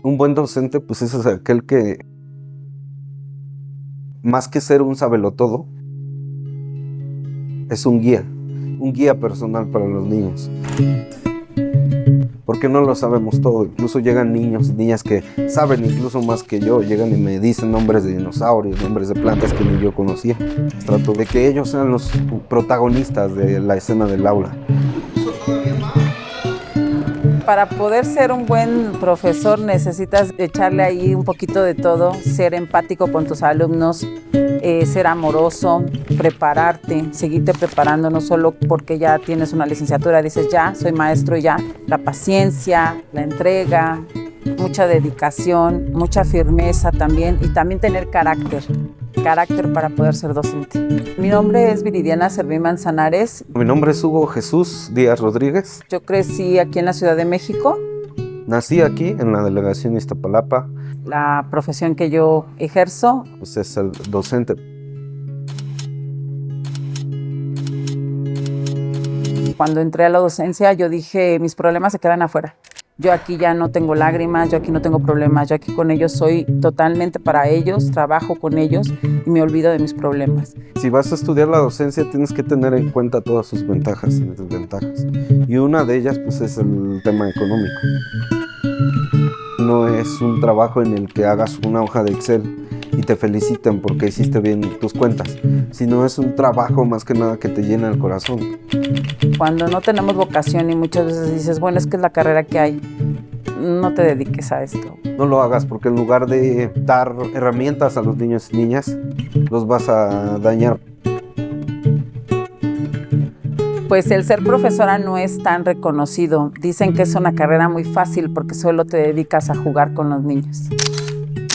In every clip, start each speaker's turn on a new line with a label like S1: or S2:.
S1: Un buen docente, pues es aquel que, más que ser un sabelotodo, es un guía personal para los niños. Porque no lo sabemos todo. Incluso llegan niños y niñas que saben incluso más que yo. Llegan y me dicen nombres de dinosaurios, nombres de plantas que ni yo conocía. Trato de que ellos sean los protagonistas de la escena del aula.
S2: Para poder ser un buen profesor necesitas echarle ahí un poquito de todo, ser empático con tus alumnos, ser amoroso, prepararte, seguirte preparando, no solo porque ya tienes una licenciatura, dices ya, soy maestro ya. La paciencia, la entrega, mucha dedicación, mucha firmeza también y también tener carácter para poder ser docente. Mi nombre es Viridiana Servín Manzanares.
S1: Mi nombre es Hugo Jesús Díaz Rodríguez.
S2: Yo crecí aquí en la Ciudad de México.
S1: Nací aquí en la delegación Iztapalapa.
S2: La profesión que yo ejerzo
S1: pues es el docente.
S2: Cuando entré a la docencia yo dije, mis problemas se quedan afuera. Yo aquí ya no tengo lágrimas, yo aquí no tengo problemas, yo aquí con ellos soy totalmente para ellos, trabajo con ellos y me olvido de mis problemas.
S1: Si vas a estudiar la docencia tienes que tener en cuenta todas sus ventajas y desventajas. Y una de ellas pues es el tema económico. No es un trabajo en el que hagas una hoja de Excel y te feliciten porque hiciste bien tus cuentas, sino es un trabajo más que nada que te llena el corazón.
S2: Cuando no tenemos vocación y muchas veces dices, bueno, es que es la carrera que hay, no te dediques a esto.
S1: No lo hagas porque en lugar de dar herramientas a los niños y niñas, los vas a dañar.
S2: Pues el ser profesora no es tan reconocido. Dicen que es una carrera muy fácil porque solo te dedicas a jugar con los niños,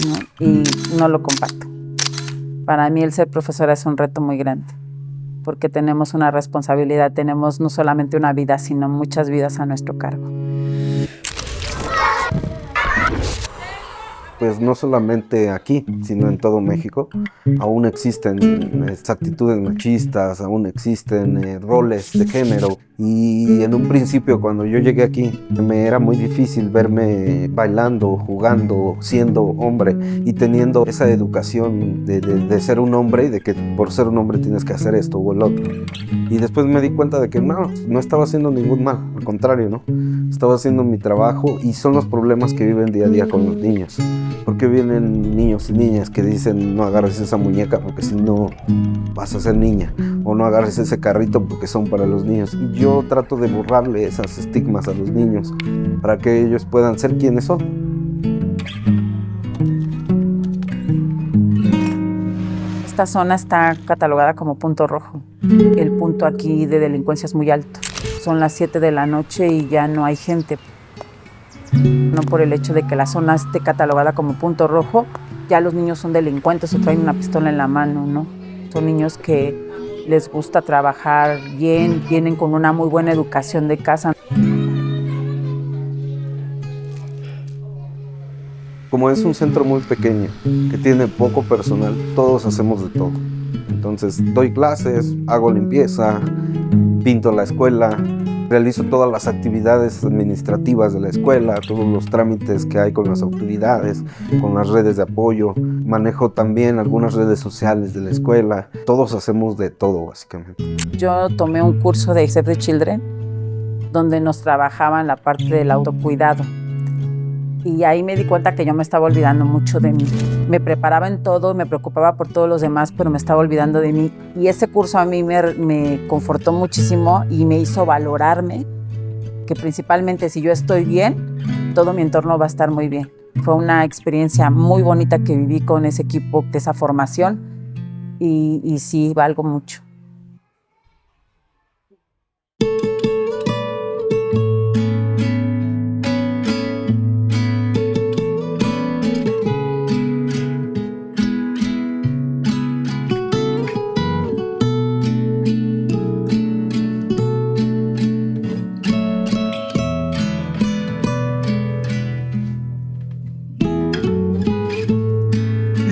S2: ¿no? Y no lo comparto. Para mí el ser profesora es un reto muy grande porque tenemos una responsabilidad, tenemos no solamente una vida, sino muchas vidas a nuestro cargo.
S1: Pues no solamente aquí, sino en todo México, aún existen actitudes machistas, aún existen roles de género. Y en un principio, cuando yo llegué aquí, me era muy difícil verme bailando, jugando, siendo hombre y teniendo esa educación de ser un hombre y de que por ser un hombre tienes que hacer esto o el otro. Y después me di cuenta de que no estaba haciendo ningún mal, al contrario, ¿no? Estaba haciendo mi trabajo y son los problemas que viven día a día con los niños. Porque vienen niños y niñas que dicen no agarres esa muñeca porque si no vas a ser niña, o no agarres ese carrito porque son para los niños. Y yo trato de borrarle esas estigmas a los niños para que ellos puedan ser quienes son.
S2: Esta zona está catalogada como punto rojo. El punto aquí de delincuencia es muy alto. Son las 7 de la noche y ya no hay gente. No por el hecho de que la zona esté catalogada como punto rojo, ya los niños son delincuentes o traen una pistola en la mano, ¿no? Son niños que les gusta trabajar bien, vienen con una muy buena educación de casa.
S1: Como es un centro muy pequeño, que tiene poco personal, todos hacemos de todo. Entonces doy clases, hago limpieza, pinto la escuela, realizo todas las actividades administrativas de la escuela, todos los trámites que hay con las autoridades, con las redes de apoyo. Manejo también algunas redes sociales de la escuela. Todos hacemos de todo, básicamente.
S2: Yo tomé un curso de Save the Children, donde nos trabajaban la parte del autocuidado. Y ahí me di cuenta que yo me estaba olvidando mucho de mí. Me preparaba en todo, me preocupaba por todos los demás, pero me estaba olvidando de mí. Y ese curso a mí me confortó muchísimo y me hizo valorarme, que principalmente si yo estoy bien, todo mi entorno va a estar muy bien. Fue una experiencia muy bonita que viví con ese equipo, de esa formación, y sí, valgo mucho.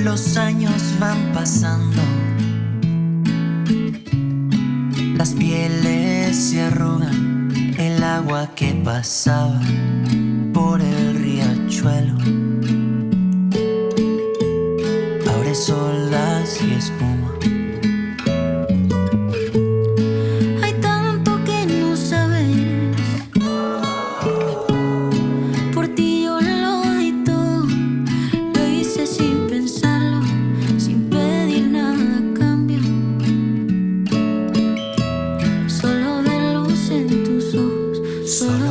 S3: Los años van pasando, las pieles se arrugan, el agua que pasaba por el riachuelo riachuelo. Ahora es olas y espuma. Hay tanto que no sabes. Por ti yo lo di todo. Lo hice sin pensarlo, sin pedir nada a cambio. Solo ver luz en tus ojos, solo